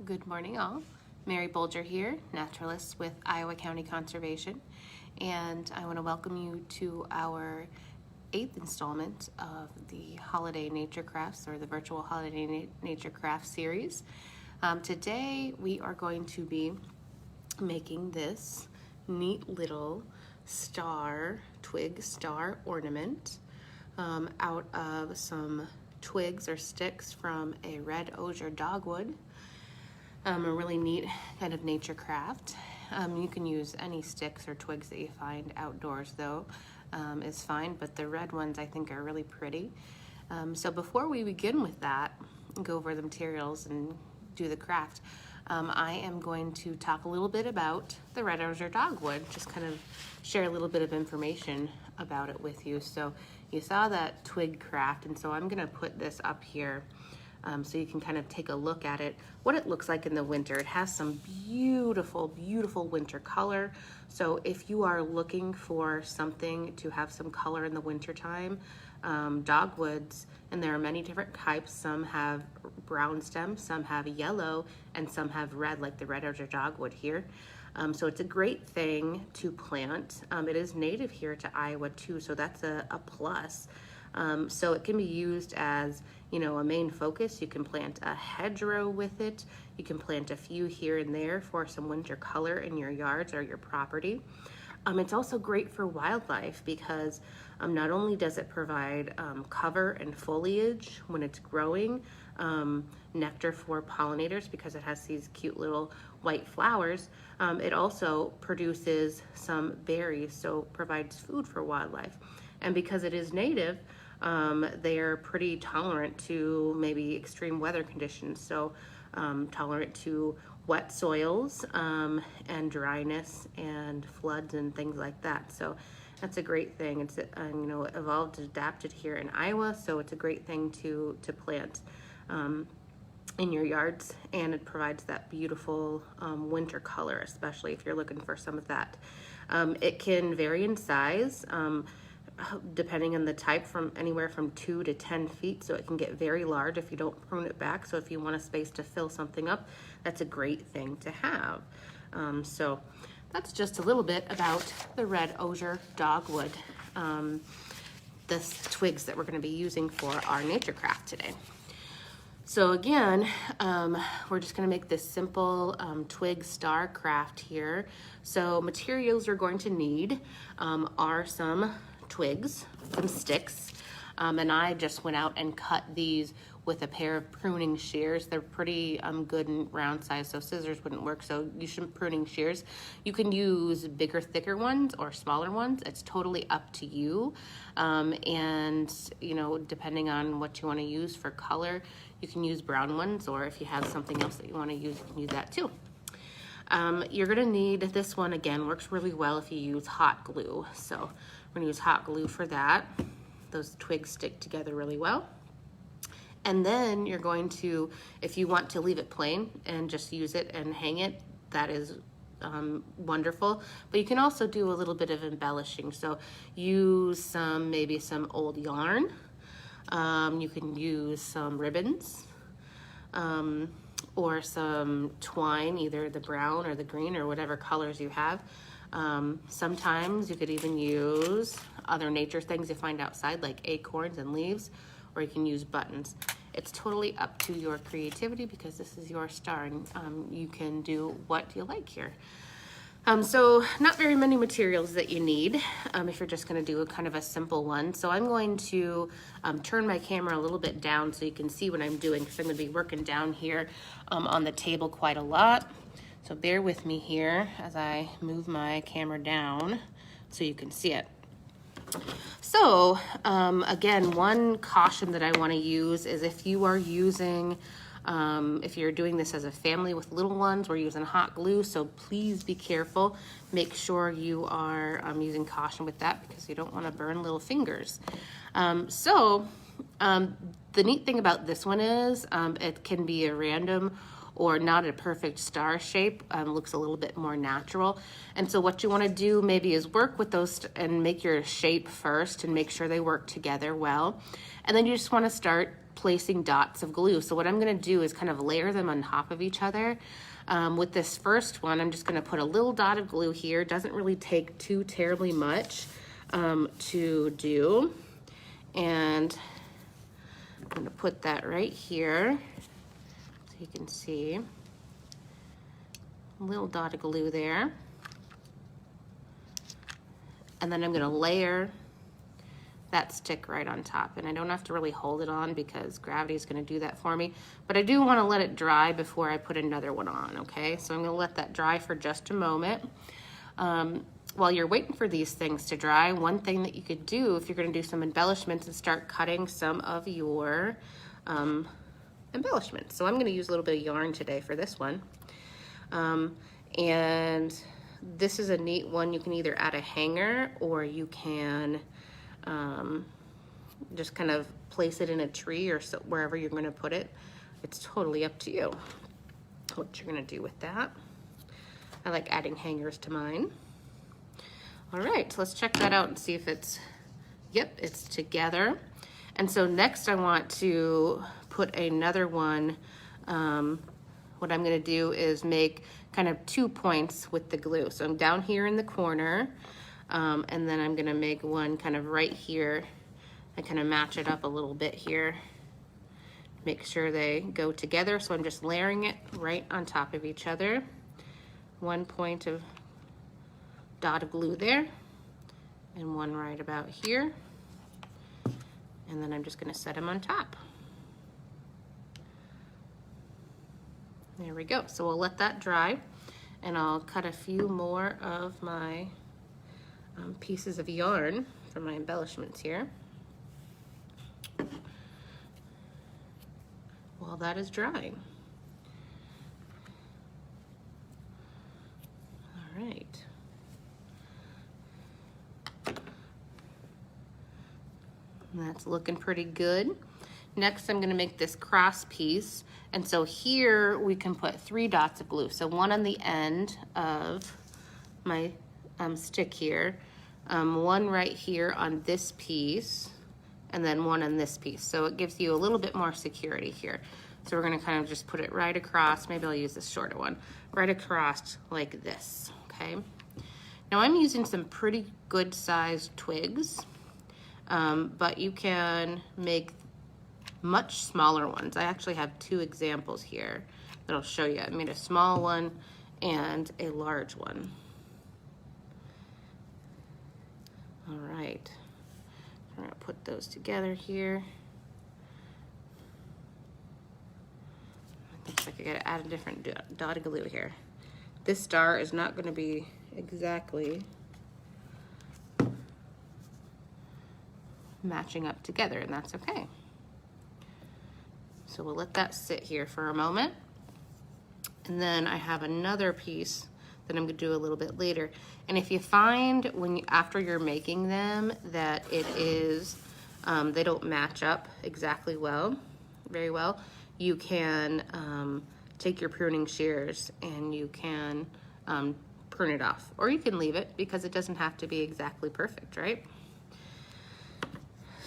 Good morning all. Mary Bulger here, naturalist with Iowa County Conservation, and I want to welcome you to our 8th installment of the Holiday Nature Crafts, or the virtual Holiday Nature Crafts series. Today we are going to be making this neat little twig star ornament out of some twigs or sticks from a red osier dogwood. A really neat kind of nature craft. You can use any sticks or twigs that you find outdoors though, is fine, but the red ones I think are really pretty. So before we begin with that, go over the materials and do the craft, I am going to talk a little bit about the red osier dogwood, just kind of share a little bit of information about it with you. So you saw that twig craft, and so I'm gonna put this up here so you can kind of take a look at it, what it looks like in the winter. It has some beautiful, beautiful winter color. So if you are looking for something to have some color in the winter time, dogwoods, and there are many different types. Some have brown stems, some have yellow, and some have red, like the red osier dogwood here. So it's a great thing to plant. It is native here to Iowa too, so that's a plus. So it can be used as, you know, a main focus. You can plant a hedgerow with it. You can plant a few here and there for some winter color in your yards or your property. It's also great for wildlife because not only does it provide cover and foliage when it's growing, nectar for pollinators because it has these cute little white flowers, it also produces some berries, so provides food for wildlife. And because it is native, they are pretty tolerant to maybe extreme weather conditions, so tolerant to wet soils and dryness and floods and things like that. So that's a great thing. It's you know, evolved and adapted here in Iowa, so it's a great thing to plant in your yards, and it provides that beautiful winter color, especially if you're looking for some of that. It can vary in size depending on the type, from anywhere from 2 to 10 feet, so it can get very large if you don't prune it back. So if you want a space to fill something up, that's a great thing to have. So that's just a little bit about the red osier dogwood, the twigs that we're going to be using for our nature craft today. So again, we're just gonna make this simple twig star craft here. So materials you're going to need are some twigs, some sticks, and I just went out and cut these with a pair of pruning shears. They're pretty good and round size, so scissors wouldn't work, so use some pruning shears. You can use bigger, thicker ones or smaller ones. It's totally up to you, and you know, depending on what you want to use for color, you can use brown ones, or if you have something else that you want to use, you can use that too. You're gonna need, this one again works really well if you use hot glue. So we're gonna use hot glue for that. Those twigs stick together really well. And then you're going to, if you want to leave it plain and just use it and hang it, that is wonderful. But you can also do a little bit of embellishing. So use maybe some old yarn. You can use some ribbons or some twine, either the brown or the green or whatever colors you have. Sometimes you could even use other nature things you find outside, like acorns and leaves, or you can use buttons. It's totally up to your creativity because this is your star, and you can do what you like here. So not very many materials that you need if you're just gonna do a kind of a simple one. So I'm going to turn my camera a little bit down so you can see what I'm doing, because I'm gonna be working down here on the table quite a lot. So bear with me here as I move my camera down so you can see it. So again, one caution that I want to use is if you are using, if you're doing this as a family with little ones, we're using hot glue, so please be careful. Make sure you are using caution with that because you don't want to burn little fingers. The neat thing about this one is it can be a random or not a perfect star shape, looks a little bit more natural. And so what you want to do maybe is work with those and make your shape first and make sure they work together well. And then you just want to start placing dots of glue. So what I'm gonna do is kind of layer them on top of each other. With this first one, I'm just gonna put a little dot of glue here. It doesn't really take too terribly much to do. And I'm gonna put that right here so you can see. A little dot of glue there. And then I'm gonna layer that stick right on top. And I don't have to really hold it on because gravity is gonna do that for me. But I do wanna let it dry before I put another one on, okay? So I'm gonna let that dry for just a moment. While you're waiting for these things to dry, one thing that you could do if you're gonna do some embellishments is start cutting some of your embellishments. So I'm gonna use a little bit of yarn today for this one. And this is a neat one. You can either add a hanger or you can just kind of place it in a tree or so, wherever you're going to put it. It's totally up to you what you're going to do with that. I like adding hangers to mine. All right, so let's check that out and see if it's, yep, it's together. And so next I want to put another one. What I'm gonna do is make kind of 2 points with the glue. So I'm down here in the corner, and then I'm gonna make one kind of right here. I kind of match it up a little bit here. Make sure they go together. So I'm just layering it right on top of each other. 1 point of dot of glue there, and one right about here. And then I'm just gonna set them on top. There we go. So we'll let that dry, and I'll cut a few more of my pieces of yarn for my embellishments here while that is drying. All right. And that's looking pretty good. Next, I'm gonna make this cross piece. And so here we can put 3 dots of glue. So one on the end of my stick here, one right here on this piece, and then one on this piece. So it gives you a little bit more security here. So we're gonna kind of just put it right across. Maybe I'll use this shorter one. Right across like this, okay? Now I'm using some pretty good sized twigs, but you can make much smaller ones. I actually have 2 examples here that I'll show you. I made a small one and a large one. All right, I'm gonna put those together here. Looks like I gotta add a different dot of glue here. This star is not gonna be exactly matching up together, and that's okay. So we'll let that sit here for a moment. And then I have another piece that I'm gonna do a little bit later. And if you find after you're making them that it is, they don't match up exactly very well, you can take your pruning shears and you can prune it off. Or you can leave it because it doesn't have to be exactly perfect, right?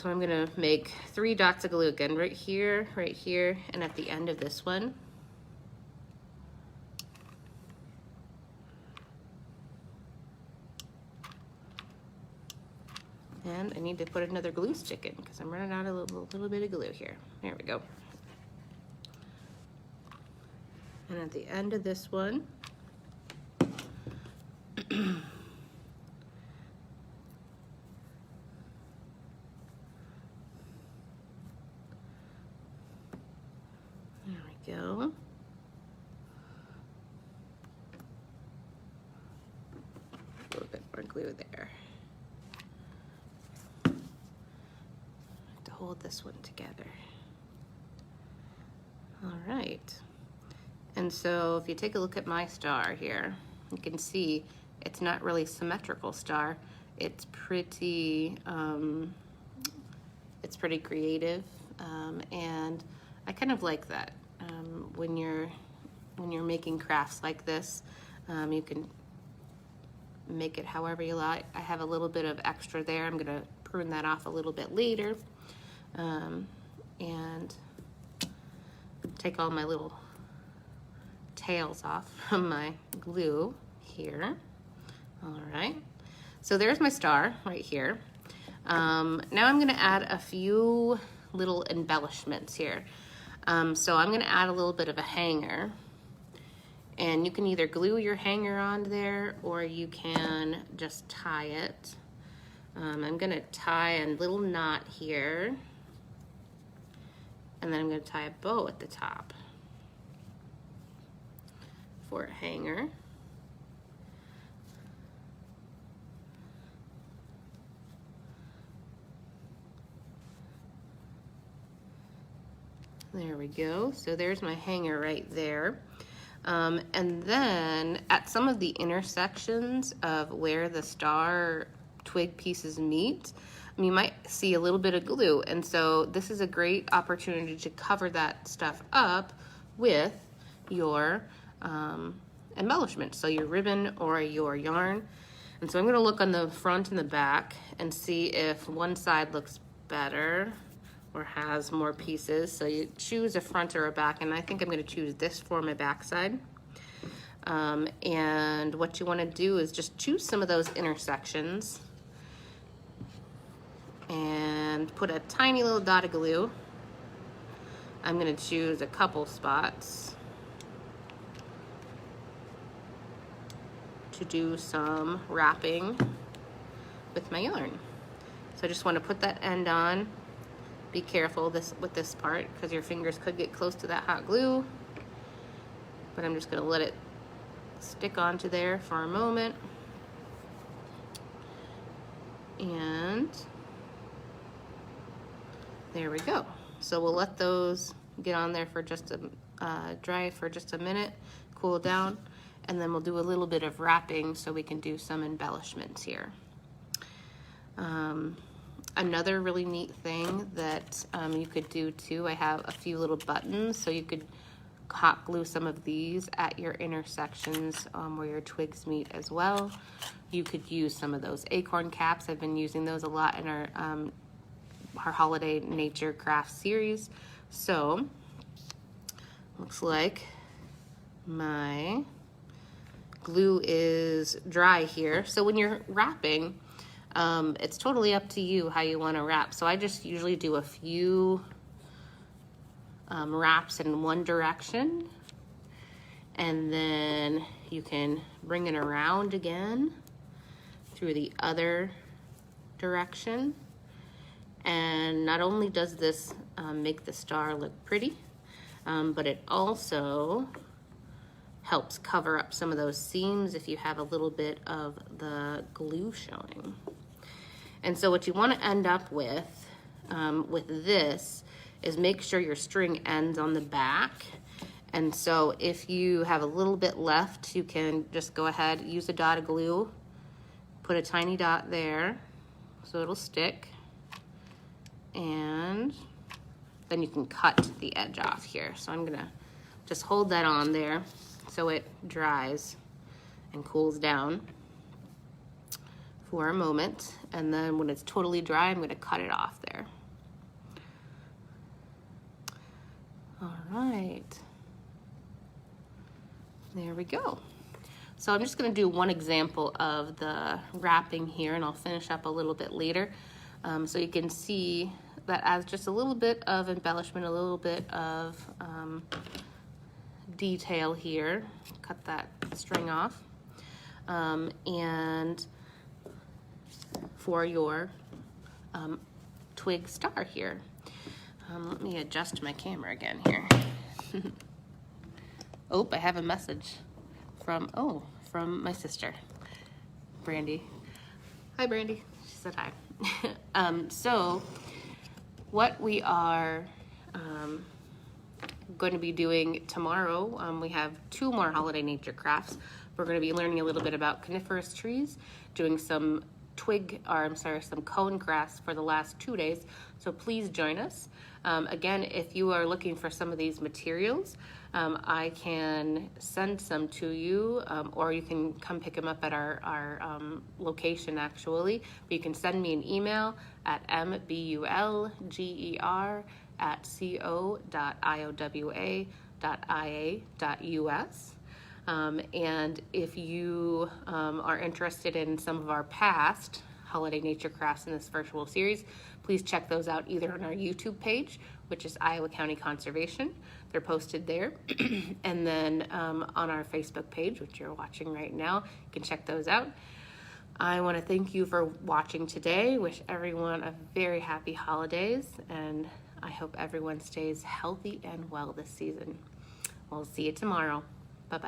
So I'm gonna make 3 dots of glue again, right here, and at the end of this one. And I need to put another glue stick in because I'm running out of a little bit of glue here. There we go. And at the end of this one, go. A little bit more glue there. I have to hold this one together. All right. And so if you take a look at my star here, you can see it's not really symmetrical star. It's pretty creative, and I kind of like that. When you're making crafts like this, you can make it however you like. I have a little bit of extra there. I'm gonna prune that off a little bit later, and take all my little tails off from my glue here. All right, so there's my star right here. Now I'm gonna add a few little embellishments here. So I'm gonna add a little bit of a hanger, and you can either glue your hanger on there or you can just tie it. I'm gonna tie a little knot here, and then I'm gonna tie a bow at the top for a hanger. There we go. So there's my hanger right there. And then at some of the intersections of where the star twig pieces meet, you might see a little bit of glue. And so this is a great opportunity to cover that stuff up with your embellishment. So your ribbon or your yarn. And so I'm gonna look on the front and the back and see if one side looks better or has more pieces. So you choose a front or a back, and I think I'm gonna choose this for my back side. And what you wanna do is just choose some of those intersections and put a tiny little dot of glue. I'm gonna choose a couple spots to do some wrapping with my yarn. So I just wanna put that end on. Be careful with this part because your fingers could get close to that hot glue, but I'm just gonna let it stick onto there for a moment. And there we go. So we'll let those get on there for just dry for just a minute, cool down, and then we'll do a little bit of wrapping so we can do some embellishments here. Another really neat thing that you could do too, I have a few little buttons, so you could hot glue some of these at your intersections where your twigs meet as well. You could use some of those acorn caps. I've been using those a lot in our holiday nature craft series. So looks like my glue is dry here. So when you're wrapping, it's totally up to you how you want to wrap. So I just usually do a few wraps in one direction, and then you can bring it around again through the other direction. And not only does this make the star look pretty, but it also helps cover up some of those seams if you have a little bit of the glue showing. And so what you want to end up with this is make sure your string ends on the back. And so if you have a little bit left, you can just go ahead, use a dot of glue, put a tiny dot there so it'll stick, and then you can cut the edge off here. So I'm gonna just hold that on there so it dries and cools down for a moment, and then when it's totally dry, I'm gonna cut it off there. All right, there we go. So I'm just gonna do one example of the wrapping here, and I'll finish up a little bit later. So you can see that adds just a little bit of embellishment, a little bit of detail here. Cut that string off. And for your twig star here. Let me adjust my camera again here. Oh, I have a message from my sister, Brandy. Hi, Brandy. She said hi. So what we are going to be doing tomorrow, we have 2 more holiday nature crafts. We're going to be learning a little bit about coniferous trees, doing some some cone crafts for the last 2 days. So please join us. Again, if you are looking for some of these materials, I can send some to you, or you can come pick them up at our location actually. But you can send me an email at mbulger at co.iowa.ia.us. And if you are interested in some of our past holiday nature crafts in this virtual series, please check those out either on our YouTube page, which is Iowa County Conservation. They're posted there. And then on our Facebook page, which you're watching right now, you can check those out. I want to thank you for watching today. Wish everyone a very happy holidays, and I hope everyone stays healthy and well this season. We'll see you tomorrow.